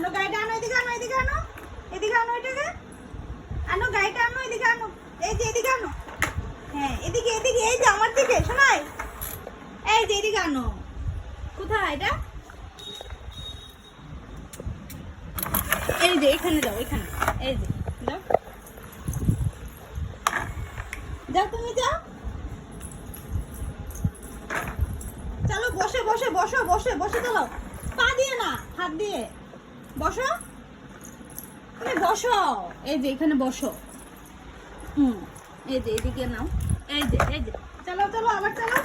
আনো গাড়িটা আনো, এদিকে আনো, এদিকে আনো, এদিকে আনো, এটাকে আনো, গাড়িটা আনো, এদিকে আনো, এই যে এদিকে আনো, হ্যাঁ এদিকে এদিকে, এই যে আমার দিকে শোনাই, এই যে এদিকে আনো। কোথায় এটা? এই যে এখানে যাও, এখানে, এই যে যাও, যাও তুমি যাও, চলো বসে বসে বসো, বসে বসে চলো, পা দিয়ে না হাত দিয়ে বসো, তুমি বসো, এই যে এখানে বসো, এই যে এদিকে নাও, এই যে চলো চলো আবার চলো।